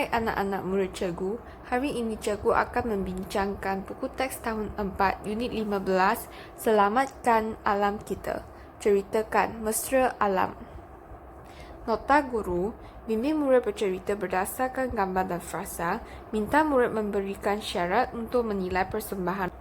Hai anak-anak murid cikgu, hari ini cikgu akan membincangkan buku teks tahun 4, unit 15, Selamatkan Alam Kita. Ceritakan Mesra Alam. Nota guru, bimbing murid bercerita berdasarkan gambar dan frasa, minta murid memberikan syarat untuk menilai persembahan.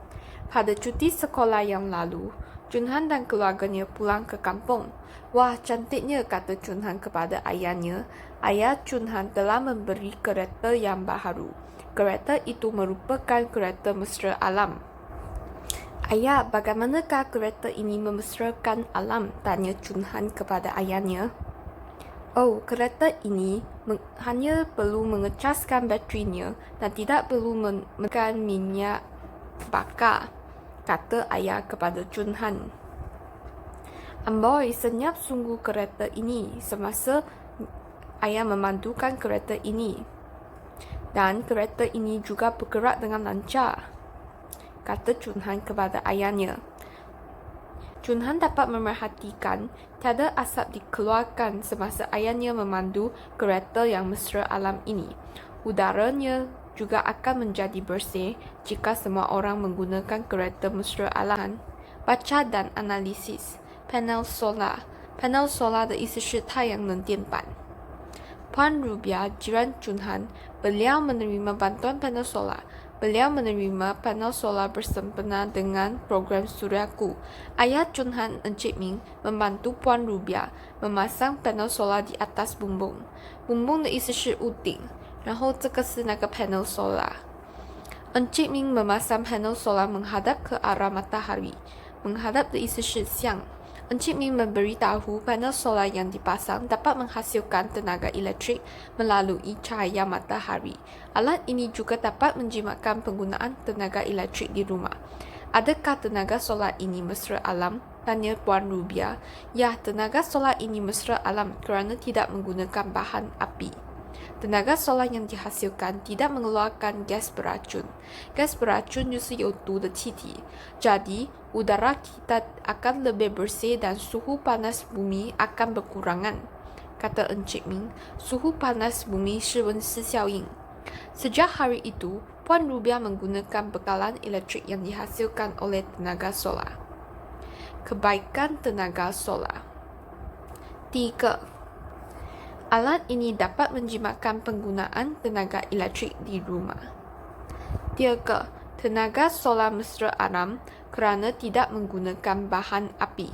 Pada cuti sekolah yang lalu, Junhan dan keluarganya pulang ke kampung. Wah, cantiknya, kata Junhan kepada ayahnya. Ayah Junhan telah memberi kereta yang baharu. Kereta itu merupakan kereta mesra alam. Ayah, bagaimanakah kereta ini memesrakan alam? Tanya Junhan kepada ayahnya. Oh, kereta ini hanya perlu mengecaskan baterinya dan tidak perlu menggunakan minyak bakar, kata ayah kepada Junhan. Amboi, senyap sungguh kereta ini semasa ayah memandukan kereta ini. Dan kereta ini juga bergerak dengan lancar, kata Junhan kepada ayahnya. Junhan dapat memerhatikan tiada asap dikeluarkan semasa ayahnya memandu kereta yang mesra alam ini. Udaranya juga akan menjadi bersih jika semua orang menggunakan kereta mesra alam. Baca dan analisis. Panel solar. Panel solar 的意思是太阳能电板。Puan Rubia, jiran Junhan, beliau menerima bantuan panel solar. Beliau menerima panel solar bersempena dengan program Suryaku. Ayah Junhan, Encik Ming, membantu Puan Rubia memasang panel solar di atas bumbung. Bumbung 的意思是屋顶，然后这个是那个 panel solar. Encik Ming memasang panel solar menghadap ke arah matahari. Menghadap 的意思是向。Encik Ming memberitahu panel solar yang dipasang dapat menghasilkan tenaga elektrik melalui cahaya matahari. Alat ini juga dapat menjimatkan penggunaan tenaga elektrik di rumah. Adakah tenaga solar ini mesra alam? Tanya Puan Rubia. Ya, tenaga solar ini mesra alam kerana tidak menggunakan bahan api. Tenaga solar yang dihasilkan tidak mengeluarkan gas beracun. Gas beracun 就是有毒的气体. Jadi, udara kita akan lebih bersih dan suhu panas bumi akan berkurangan, kata Encik Ming. Suhu panas bumi 是温室效应. Sejak hari itu, Puan Rubia menggunakan bekalan elektrik yang dihasilkan oleh tenaga solar. Kebaikan tenaga solar. 第一个, alat ini dapat menjimatkan penggunaan tenaga elektrik di rumah. 第二个, tenaga solar mesra alam kerana tidak menggunakan bahan api.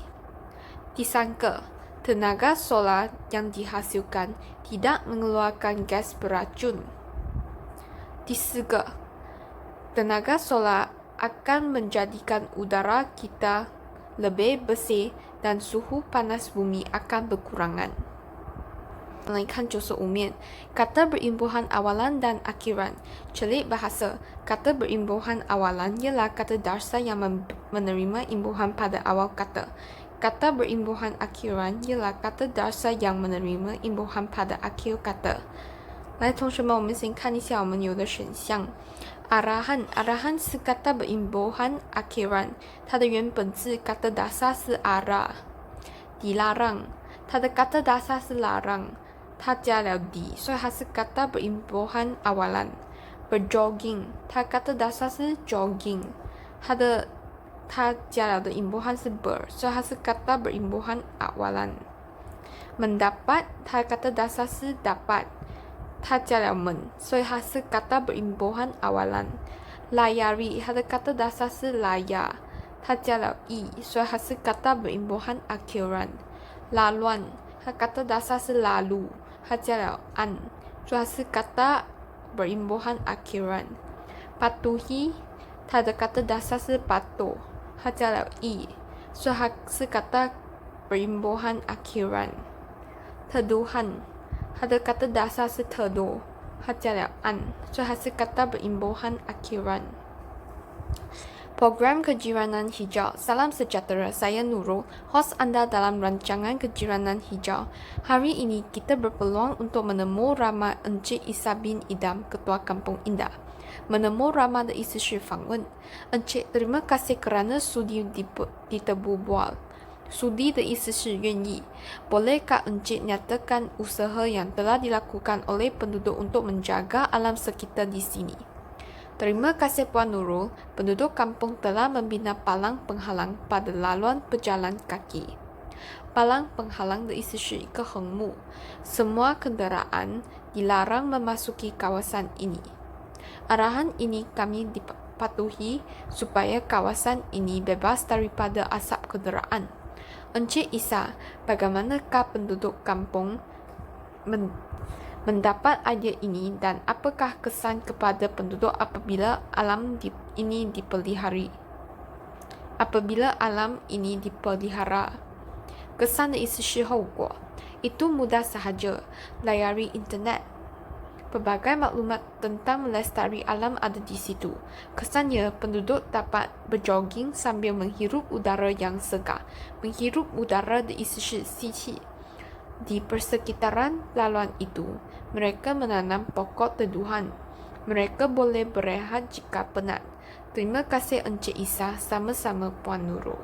第三个, tenaga solar yang dihasilkan tidak mengeluarkan gas beracun. 第四个, tenaga solar akan menjadikan udara kita lebih bersih dan suhu panas bumi akan berkurangan. 来看95面, kata berimbuhan awalan dan akhiran. Celik bahasa. Kata berimbuhan awalan ialah kata darsa yang menerima imbuhan pada awal kata. Kata berimbuhan akhiran ialah kata darsa yang menerima imbuhan pada akhir kata. 来，同学们，我们先看一下我们有的选项。arahan 是 kata berimbuhan akhiran， 它的原本字 kata dasar 是 ara。dilarang， 它的 kata dasar 是 larang， 它加了 di， 所以它是 kata berimbuhan awalan。berjogging， 它 kata dasar 是 jogging， 它加了的 imbuhan 是 ber， 所以它是 kata berimbuhan awalan。mendapat， 它 kata dasar 是 dapat， 它加了 men， 所以它是 kata berimbuhan awalan。layari， 它的 kata dasar 是 layar， 它加了 i， 所以它是 kata berimbuhan akhiran。laluan， 它 kata dasar 是 lalu， 它加了 an， 所以它是 kata berimbuhan akhiran。patuhi， 它的 kata dasar 是 patuh， 它加了 i， 所以它是 kata berimbuhan akhiran。teduhan， 它的 kata dasar 是 teduh， 它加了 an， 所以它是 kata berimbuhan akhiran。Program Kejiranan Hijau. Salam sejahtera, saya Nurul, host anda dalam rancangan Kejiranan Hijau. Hari ini kita berpeluang untuk menemu ramai Encik Isa bin Idam, Ketua Kampung Indah. Menemu ramai 的意思是访问. Encik, terima kasih kerana sudi ditebu bual. Sudi 的意思是愿意。Bolehkah Encik nyatakan usaha yang telah dilakukan oleh penduduk untuk menjaga alam sekitar di sini? Terima kasih Puan Nurul, penduduk kampung telah membina palang penghalang pada laluan pejalan kaki. Palang penghalang 的意思是一个横木， semua kenderaan dilarang memasuki kawasan ini. Arahan ini kami dipatuhi supaya kawasan ini bebas daripada asap kenderaan. Encik Isa, bagaimanakah penduduk kampung mendapat idea ini dan apakah kesan kepada penduduk apabila alam ini dipelihara? Kesan 的意思是后果. Itu mudah sahaja. Layari internet. Pelbagai maklumat tentang melestari alam ada di situ. Kesannya, penduduk dapat berjogging sambil menghirup udara yang segar. Menghirup udara 的意思是吸气. Di persekitaran laluan itu, mereka menanam pokok teduhan. Mereka boleh berehat jika penat. Terima kasih Encik Isa, sama-sama Puan Nurul.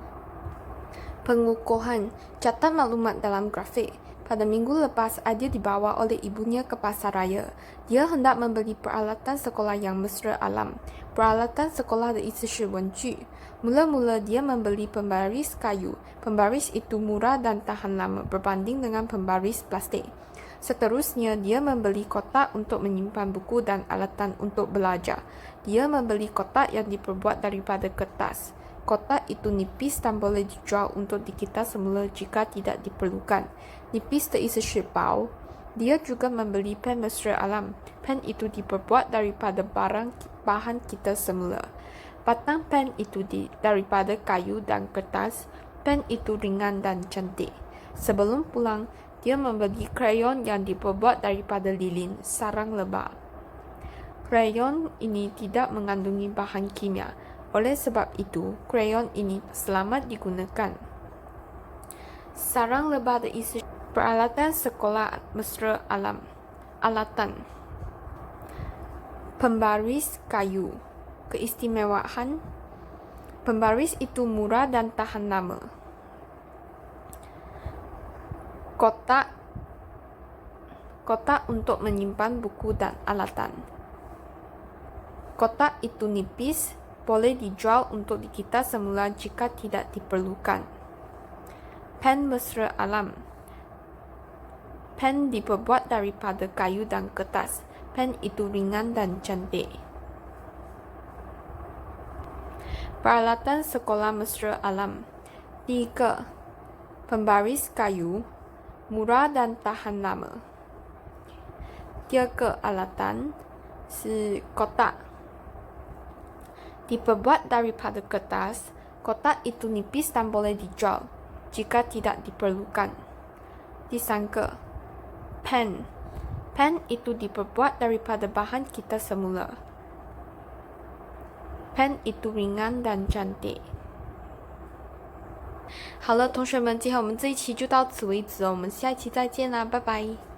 Pengukuhan, catat maklumat dalam grafik. Pada minggu lepas, Adia dibawa oleh ibunya ke pasar raya. Dia hendak membeli peralatan sekolah yang mesra alam. Peralatan sekolah 的意思是文具. Mula-mula dia membeli pembaris kayu. Pembaris itu murah dan tahan lama berbanding dengan pembaris plastik. Seterusnya, dia membeli kotak untuk menyimpan buku dan alatan untuk belajar. Dia membeli kotak yang diperbuat daripada kertas. Kotak itu nipis dan boleh dijual untuk dikita semula jika tidak diperlukan. Nipis 的意思是薄. Dia juga membeli pen mesra alam. Pen itu diperbuat daripada bahan kita semula. Batang pen itu daripada kayu dan kertas. Pen itu ringan dan cantik. Sebelum pulang, dia membeli krayon yang diperbuat daripada lilin, sarang lebah. Krayon ini tidak mengandungi bahan kimia. Oleh sebab itu, krayon ini selamat digunakan. Sarang lebah 的意思 peralatan sekolah mesra alam. Alatan. Pembaris kayu. Keistimewaan. Pembaris itu murah dan tahan lama. Kotak untuk menyimpan buku dan alatan. Kotak itu nipis, boleh dijual untuk dikita semula jika tidak diperlukan. Pen mesra alam. Pen diperbuat daripada kayu dan kertas. Pen itu ringan dan cantik. Peralatan sekolah mesra alam. 第一个, pembaris kayu, murah dan tahan lama. 第二个 alatan 是 kotak. Diperbuat daripada kertas, kotak itu nipis dan boleh dijual jika tidak diperlukan. 第三个 pen. Pen itu diperbuat daripada bahan kita semula. Pen itu ringan dan cantik. 好了，同学们，今天我们这一期就到此为止哦，我们下一期再见啦，拜拜。